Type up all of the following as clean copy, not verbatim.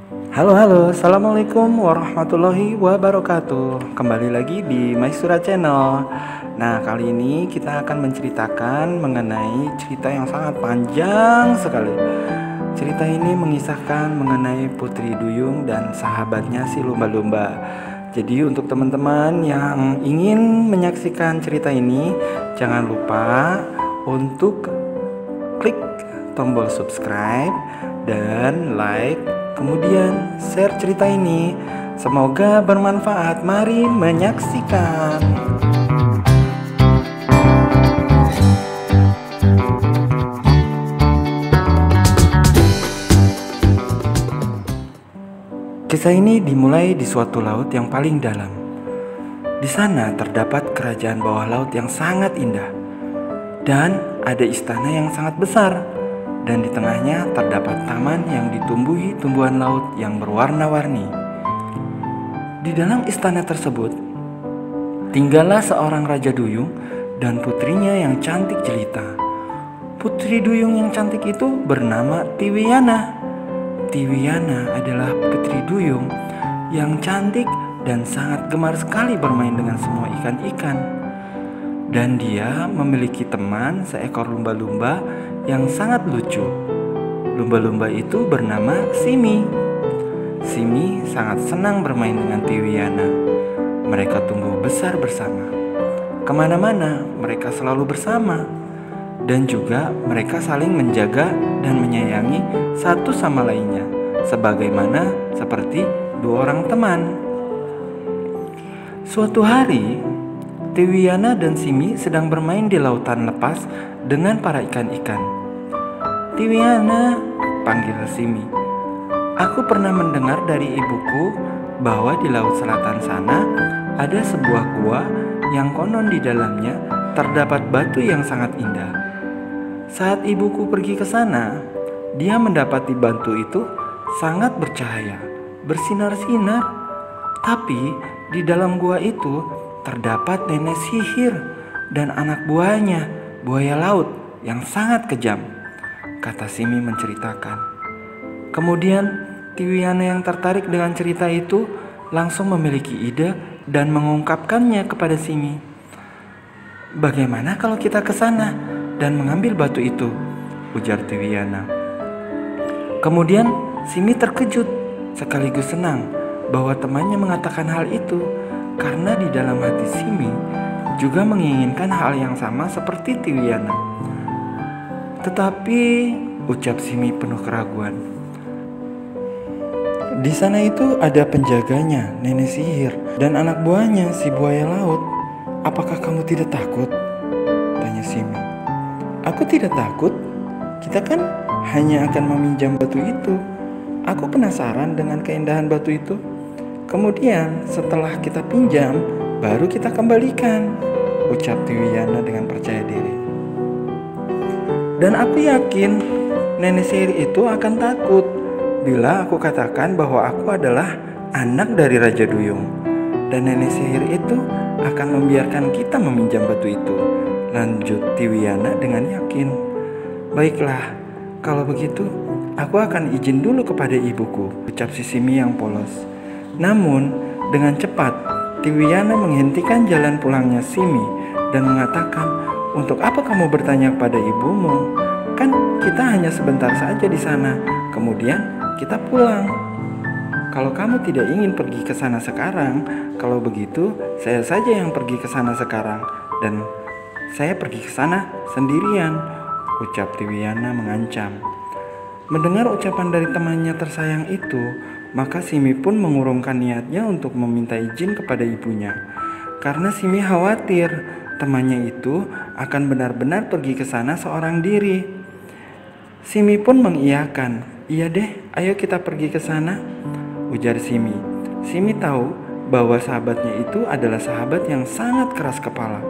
Halo, assalamualaikum warahmatullahi wabarakatuh. Kembali lagi di Maisura Channel. Nah, kali ini kita akan menceritakan mengenai cerita yang sangat panjang sekali. Cerita ini mengisahkan mengenai Putri Duyung dan sahabatnya si lumba-lumba. Jadi untuk teman-teman yang ingin menyaksikan cerita ini, jangan lupa untuk klik tombol subscribe dan like, kemudian share cerita ini. Semoga bermanfaat. Mari menyaksikan. Kisah ini dimulai di suatu laut yang paling dalam. Di sana terdapat kerajaan bawah laut yang sangat indah, dan ada istana yang sangat besar. Dan di tengahnya terdapat taman yang ditumbuhi tumbuhan laut yang berwarna-warni. Di dalam istana tersebut tinggallah seorang Raja Duyung dan putrinya yang cantik jelita. Putri Duyung yang cantik itu bernama Tiwiana. Tiwiana adalah Putri Duyung yang cantik dan sangat gemar sekali bermain dengan semua ikan-ikan. Dan dia memiliki teman seekor lumba-lumba yang sangat lucu. Lumba-lumba itu bernama Simi. Simi sangat senang bermain dengan Tiwiana. Mereka tumbuh besar bersama. Kemana-mana mereka selalu bersama. Dan juga mereka saling menjaga dan menyayangi satu sama lainnya, sebagaimana seperti dua orang teman. Suatu hari, Tiwiana dan Simi sedang bermain di lautan lepas dengan para ikan-ikan. Tiwiana, panggil Simi. Aku pernah mendengar dari ibuku bahwa di laut selatan sana ada sebuah gua yang konon di dalamnya terdapat batu yang sangat indah. Saat ibuku pergi ke sana, dia mendapati batu itu sangat bercahaya, bersinar-sinar. Tapi di dalam gua itu terdapat nenek sihir dan anak buahnya, buaya laut yang sangat kejam, kata Simi menceritakan. Kemudian Tiwiana yang tertarik dengan cerita itu langsung memiliki ide dan mengungkapkannya kepada Simi. Bagaimana kalau kita ke sana dan mengambil batu itu? Ujar Tiwiana. Kemudian Simi terkejut sekaligus senang bahwa temannya mengatakan hal itu, karena di dalam hati Simi juga menginginkan hal yang sama seperti Tiwiana. Tetapi, ucap Simi penuh keraguan, di sana itu ada penjaganya, nenek sihir, dan anak buahnya si buaya laut. Apakah kamu tidak takut? Tanya Simi. Aku tidak takut. Kita kan hanya akan meminjam batu itu. Aku penasaran dengan keindahan batu itu. Kemudian setelah kita pinjam, baru kita kembalikan, ucap Tiwiana dengan percaya diri. Dan aku yakin nenek sihir itu akan takut bila aku katakan bahwa aku adalah anak dari Raja Duyung. Dan nenek sihir itu akan membiarkan kita meminjam batu itu, lanjut Tiwiana dengan yakin. Baiklah, kalau begitu aku akan izin dulu kepada ibuku, ucap si Simi yang polos. Namun dengan cepat Tiwiana menghentikan jalan pulangnya Simi dan mengatakan, untuk apa kamu bertanya kepada ibumu? Kan kita hanya sebentar saja di sana, kemudian kita pulang. Kalau kamu tidak ingin pergi ke sana sekarang, kalau begitu saya saja yang pergi ke sana sekarang, dan saya pergi ke sana sendirian, ucap Tiwiana mengancam. Mendengar ucapan dari temannya tersayang itu, maka Simi pun mengurungkan niatnya untuk meminta izin kepada ibunya. Karena Simi khawatir temannya itu akan benar-benar pergi ke sana seorang diri. Simi pun mengiyakan. Iya deh, ayo kita pergi ke sana, ujar Simi. Simi tahu bahwa sahabatnya itu adalah sahabat yang sangat keras kepala.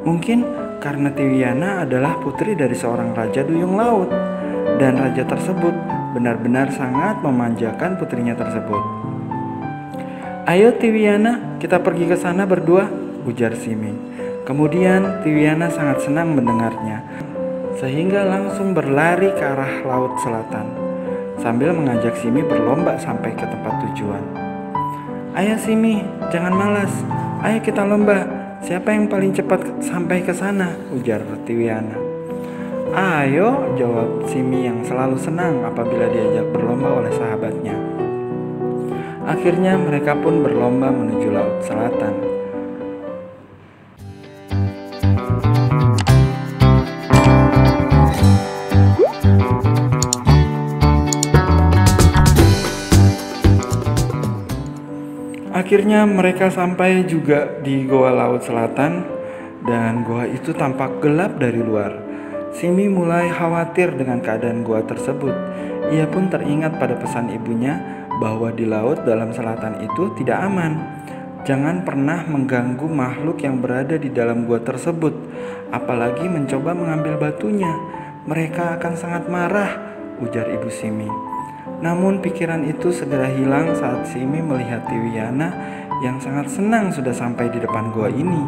Mungkin karena Tiwiana adalah putri dari seorang Raja Duyung Laut, dan raja tersebut benar-benar sangat memanjakan putrinya tersebut. Ayo Tiwiana, kita pergi ke sana berdua, ujar Simi. Kemudian Tiwiana sangat senang mendengarnya, sehingga langsung berlari ke arah laut selatan. sambil mengajak Simi berlomba sampai ke tempat tujuan. "Ayo Simi, jangan malas. Ayo kita lomba. Siapa yang paling cepat sampai ke sana?" ujar Tiwiana. "Ayo," jawab Simi yang selalu senang apabila diajak berlomba oleh sahabatnya. Akhirnya mereka pun berlomba menuju Laut Selatan. Akhirnya mereka sampai juga di Goa Laut Selatan, dan goa itu tampak gelap dari luar. Simi mulai khawatir dengan keadaan goa tersebut. Ia pun teringat pada pesan ibunya bahwa di laut dalam selatan itu tidak aman. Jangan pernah mengganggu makhluk yang berada di dalam gua tersebut, apalagi mencoba mengambil batunya. Mereka akan sangat marah, ujar ibu Simi. Namun pikiran itu segera hilang saat Simi melihat Tiwiana yang sangat senang sudah sampai di depan gua ini.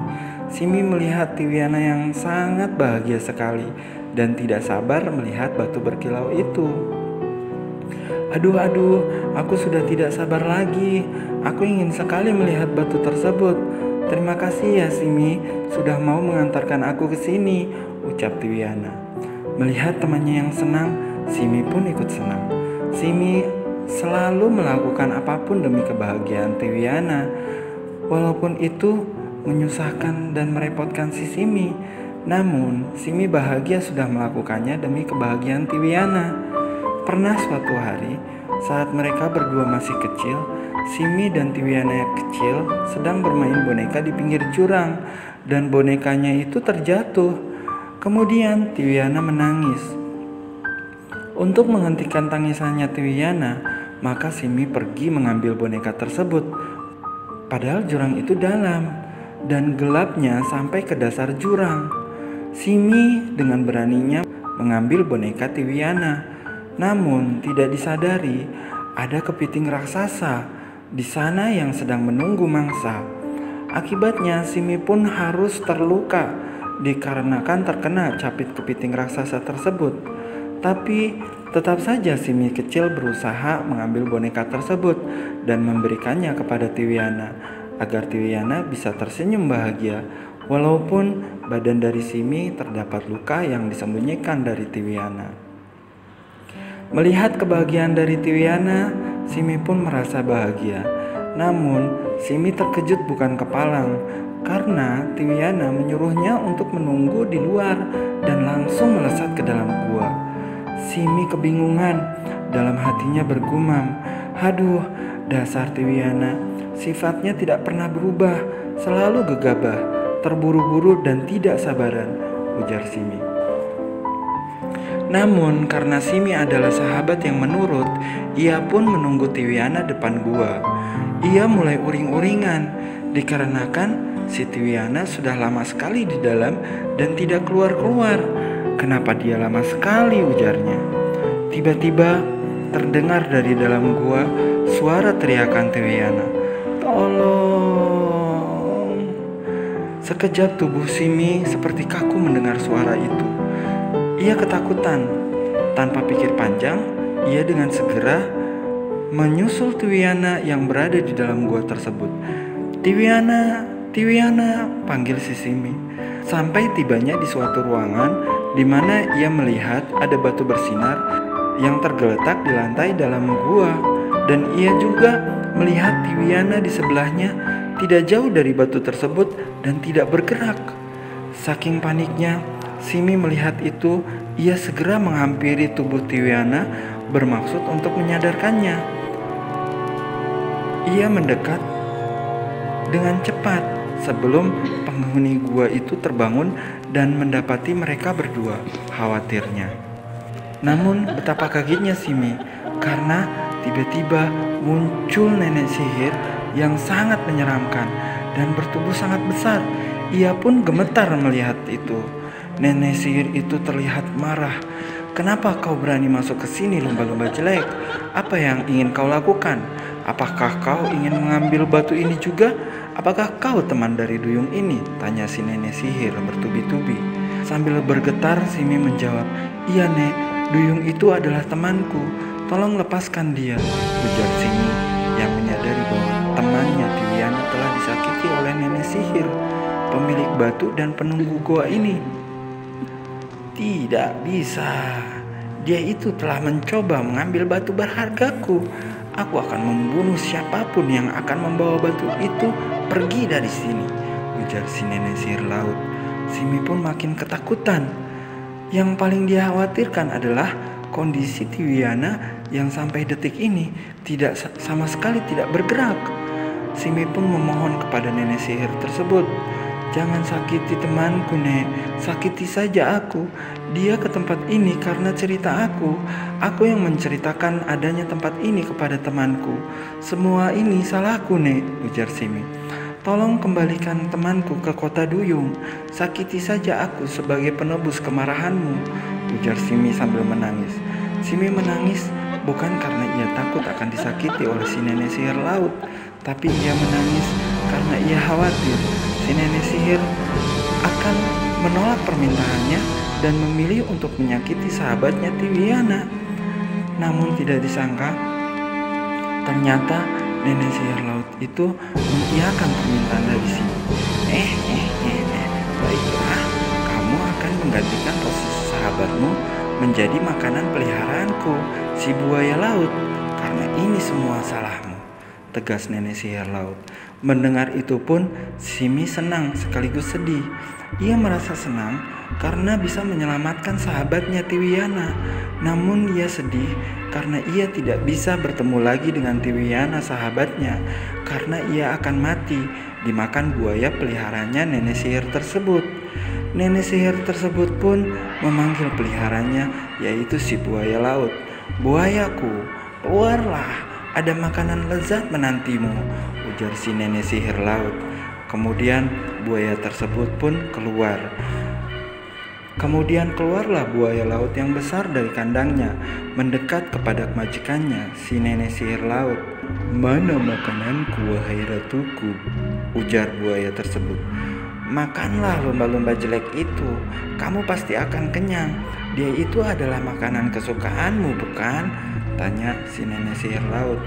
Simi melihat Tiwiana yang sangat bahagia sekali dan tidak sabar melihat batu berkilau itu. Aduh, aku sudah tidak sabar lagi. Aku ingin sekali melihat batu tersebut. Terima kasih ya Simi, sudah mau mengantarkan aku ke sini, ucap Tiwiana. Melihat temannya yang senang, Simi pun ikut senang. Simi selalu melakukan apapun demi kebahagiaan Tiwiana, walaupun itu menyusahkan dan merepotkan si Simi. Namun, Simi bahagia sudah melakukannya demi kebahagiaan Tiwiana. Pernah suatu hari, saat mereka berdua masih kecil, Simi dan Tiwiana yang kecil sedang bermain boneka di pinggir jurang, dan bonekanya itu terjatuh. Kemudian Tiwiana menangis. Untuk menghentikan tangisannya Tiwiana, maka Simi pergi mengambil boneka tersebut. Padahal jurang itu dalam dan gelapnya sampai ke dasar jurang. Simi dengan beraninya mengambil boneka Tiwiana. Namun tidak disadari ada kepiting raksasa di sana yang sedang menunggu mangsa. Akibatnya Simi pun harus terluka dikarenakan terkena capit kepiting raksasa tersebut. Tapi tetap saja Simi kecil berusaha mengambil boneka tersebut dan memberikannya kepada Tiwiana agar Tiwiana bisa tersenyum bahagia, walaupun badan dari Simi terdapat luka yang disembunyikan dari Tiwiana. Melihat kebahagiaan dari Tiwiana, Simi pun merasa bahagia. Namun Simi terkejut bukan kepalang karena Tiwiana menyuruhnya untuk menunggu di luar dan langsung melesat ke dalam gua. Simi kebingungan, dalam hatinya bergumam, "Aduh, dasar Tiwiana, sifatnya tidak pernah berubah, selalu gegabah, terburu-buru dan tidak sabaran," ujar Simi. Namun karena Simi adalah sahabat yang menurut, ia pun menunggu Tiwiana depan gua. Ia mulai uring-uringan dikarenakan si Tiwiana sudah lama sekali di dalam dan tidak keluar-keluar. "Kenapa dia lama sekali?" ujarnya. Tiba-tiba terdengar dari dalam gua suara teriakan Tiwiana, "Tolong!" Sekejap tubuh Simi seperti kaku mendengar suara itu. Ia ketakutan. Tanpa pikir panjang, ia dengan segera menyusul Tiwiana yang berada di dalam gua tersebut. "Tiwiana, Tiwiana," panggil si Simi. Sampai tibanya di suatu ruangan di mana ia melihat ada batu bersinar yang tergeletak di lantai dalam gua, dan ia juga melihat Tiwiana di sebelahnya tidak jauh dari batu tersebut dan tidak bergerak. Saking paniknya, Simi melihat itu, ia segera menghampiri tubuh Tiwiana bermaksud untuk menyadarkannya. Ia mendekat dengan cepat sebelum penghuni gua itu terbangun dan mendapati mereka berdua, khawatirnya. Namun betapa kagetnya Simi karena tiba-tiba muncul nenek sihir yang sangat menyeramkan dan bertubuh sangat besar. Ia pun gemetar melihat itu. Nenek sihir itu terlihat marah. "Kenapa kau berani masuk ke sini, lumba-lumba jelek? Apa yang ingin kau lakukan? Apakah kau ingin mengambil batu ini juga? Apakah kau teman dari duyung ini?" tanya si nenek sihir bertubi-tubi. Sambil bergetar, Simi menjawab, "Iya Nek, duyung itu adalah temanku. Tolong lepaskan dia, ujar Simi yang menyadari bahwa temannya Tiwiana telah disakiti oleh nenek sihir, pemilik batu dan penunggu goa ini. Tidak bisa. Dia itu telah mencoba mengambil batu berhargaku. Aku akan membunuh siapapun yang akan membawa batu itu pergi dari sini, ujar si nenek sihir laut. Simi pun makin ketakutan. Yang paling dia khawatirkan adalah kondisi Tiwiana yang sampai detik ini tidak sama sekali tidak bergerak. Simi pun memohon kepada nenek sihir tersebut, "Jangan sakiti temanku, Nek. Sakiti saja aku. Dia ke tempat ini karena cerita aku. Aku yang menceritakan adanya tempat ini kepada temanku. Semua ini salahku, Nek," ujar Simi. "Tolong kembalikan temanku ke kota Duyung. Sakiti saja aku sebagai penebus kemarahanmu," ujar Simi sambil menangis. Simi menangis bukan karena ia takut akan disakiti oleh si nenek sihir laut, tapi ia menangis karena ia khawatir si nenek sihir akan menolak permintaannya dan memilih untuk menyakiti sahabatnya Tiwiana. Namun tidak disangka, ternyata nenek sihir laut itu mengiyakan permintaan dari Simi. Baiklah, kamu akan menggantikan posisi sahabatmu menjadi makanan peliharaanku, si buaya laut, karena ini semua salahmu, tegas nenek sihir laut. Mendengar itu pun Simi senang sekaligus sedih. Ia merasa senang karena bisa menyelamatkan sahabatnya Tiwiana. Namun ia sedih karena ia tidak bisa bertemu lagi dengan Tiwiana sahabatnya, karena ia akan mati dimakan buaya peliharanya nenek sihir tersebut. Nenek sihir tersebut pun memanggil peliharanya, yaitu si buaya laut. "Buayaku, keluarlah, ada makanan lezat menantimu," ujar si nenek sihir laut. Kemudian buaya tersebut pun keluar. Kemudian keluarlah buaya laut yang besar dari kandangnya, mendekat kepada majikannya, si nenek sihir laut. "Mana makananku, wahai ratuku?" ujar buaya tersebut. "Makanlah lumba-lumba jelek itu, kamu pasti akan kenyang. Dia itu adalah makanan kesukaanmu, bukan?" tanya si nenek sihir laut.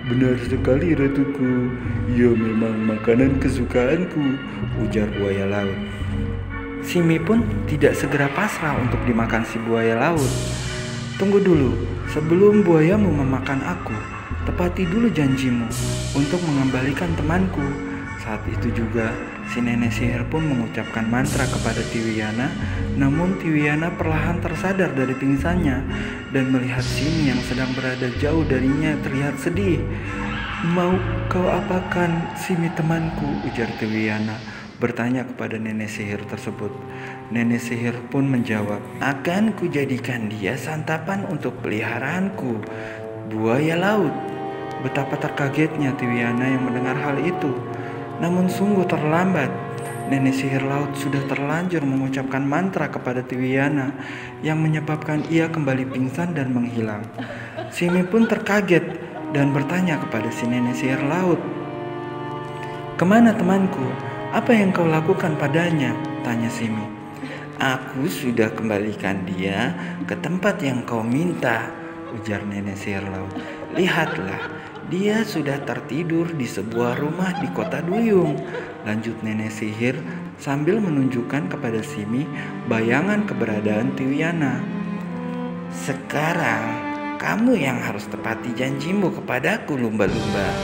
"Benar sekali, ratuku. Ya, memang makanan kesukaanku," ujar buaya laut. Simi pun tidak segera pasrah untuk dimakan si buaya laut. "Tunggu dulu, sebelum buayamu memakan aku, tepati dulu janjimu untuk mengembalikan temanku." Saat itu juga si nenek sihir pun mengucapkan mantra kepada Tiwiana, namun Tiwiana perlahan tersadar dari pingsannya dan melihat Simi yang sedang berada jauh darinya terlihat sedih. "Mau kau apakan Simi temanku?" ujar Tiwiana bertanya kepada nenek sihir tersebut. Nenek sihir pun menjawab, "Akan kujadikan dia santapan untuk peliharaanku, buaya laut." Betapa terkagetnya Tiwiana yang mendengar hal itu. Namun sungguh terlambat. Nenek sihir laut sudah terlanjur mengucapkan mantra kepada Tiwiana yang menyebabkan ia kembali pingsan dan menghilang. Simi pun terkaget dan bertanya kepada si nenek sihir laut, "Kemana temanku? Apa yang kau lakukan padanya?" tanya Simi. "Aku sudah kembalikan dia ke tempat yang kau minta," ujar nenek sihir laut. "Lihatlah, dia sudah tertidur di sebuah rumah di kota Duyung," lanjut nenek sihir sambil menunjukkan kepada Simi bayangan keberadaan Tiwiana. "Sekarang kamu yang harus tepati janjimu kepadaku, lumba-lumba,"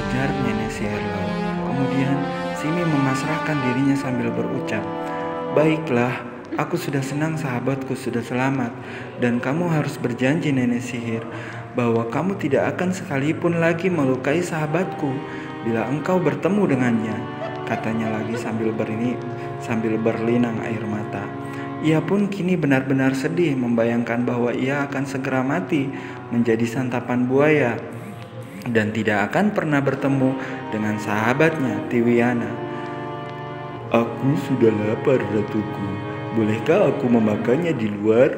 ujar nenek sihir laut. Kemudian Simi memasrahkan dirinya sambil berucap, "Baiklah, aku sudah senang sahabatku sudah selamat, dan kamu harus berjanji nenek sihir bahwa kamu tidak akan sekalipun lagi melukai sahabatku bila engkau bertemu dengannya," katanya lagi sambil berlinang air mata. Ia pun kini benar-benar sedih membayangkan bahwa ia akan segera mati menjadi santapan buaya dan tidak akan pernah bertemu dengan sahabatnya Tiwiana. "Aku sudah lapar, ratuku. Bolehkah aku memakannya di luar?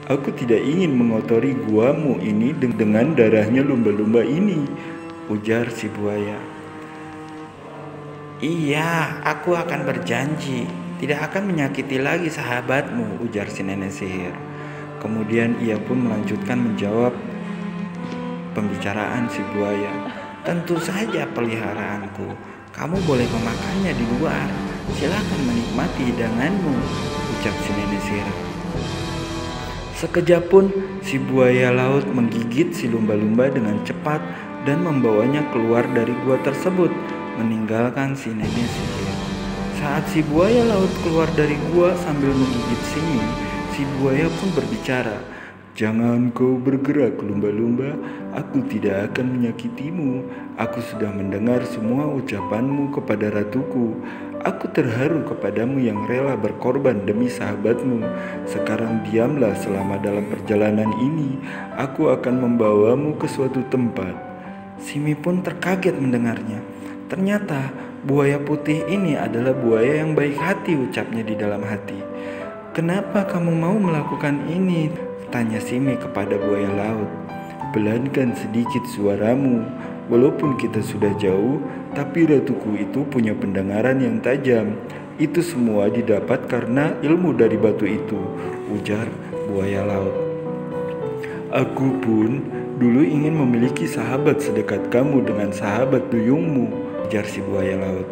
Aku tidak ingin mengotori guamu ini dengan darahnya lumba-lumba ini," ujar si buaya. "Iya, aku akan berjanji tidak akan menyakiti lagi sahabatmu," ujar si nenek sihir. Kemudian ia pun melanjutkan menjawab, pembicaraan si buaya. Tentu saja peliharaanku. Kamu boleh memakannya di luar. Silakan menikmati hidanganmu, ucap si nenek sihir. Sekejap pun si buaya laut menggigit si lumba-lumba dengan cepat dan membawanya keluar dari gua tersebut, meninggalkan si nenek sihir. Saat si buaya laut keluar dari gua sambil menggigit Simi, si buaya pun berbicara, "Jangan kau bergerak lumba-lumba, aku tidak akan menyakitimu. Aku sudah mendengar semua ucapanmu kepada ratuku. Aku terharu kepadamu yang rela berkorban demi sahabatmu. Sekarang diamlah selama dalam perjalanan ini, aku akan membawamu ke suatu tempat." Simi pun terkaget mendengarnya. Ternyata buaya putih ini adalah buaya yang baik hati, ucapnya di dalam hati. "Kenapa kamu mau melakukan ini?" tanya Simi kepada buaya laut. "Pelankan sedikit suaramu. Walaupun kita sudah jauh, tapi ratuku itu punya pendengaran yang tajam. Itu semua didapat karena ilmu dari batu itu," ujar buaya laut. "Aku pun dulu ingin memiliki sahabat sedekat kamu dengan sahabat duyungmu," ujar si buaya laut.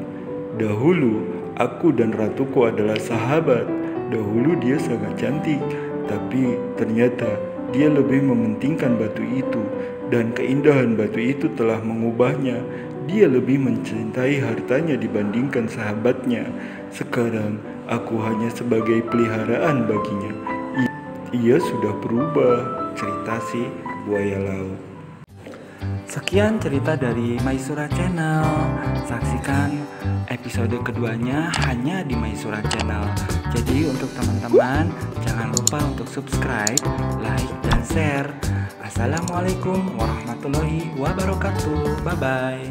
"Dahulu aku dan ratuku adalah sahabat. Dahulu dia sangat cantik, tapi ternyata dia lebih mementingkan batu itu, dan keindahan batu itu telah mengubahnya. Dia lebih mencintai hartanya dibandingkan sahabatnya. Sekarang aku hanya sebagai peliharaan baginya. Ia sudah berubah," cerita si buaya laut. Sekian cerita dari Maisura Channel. Saksikan episode keduanya hanya di Maisura Channel. Jadi untuk teman-teman jangan lupa untuk subscribe, like, dan share. Assalamualaikum warahmatullahi wabarakatuh. Bye bye.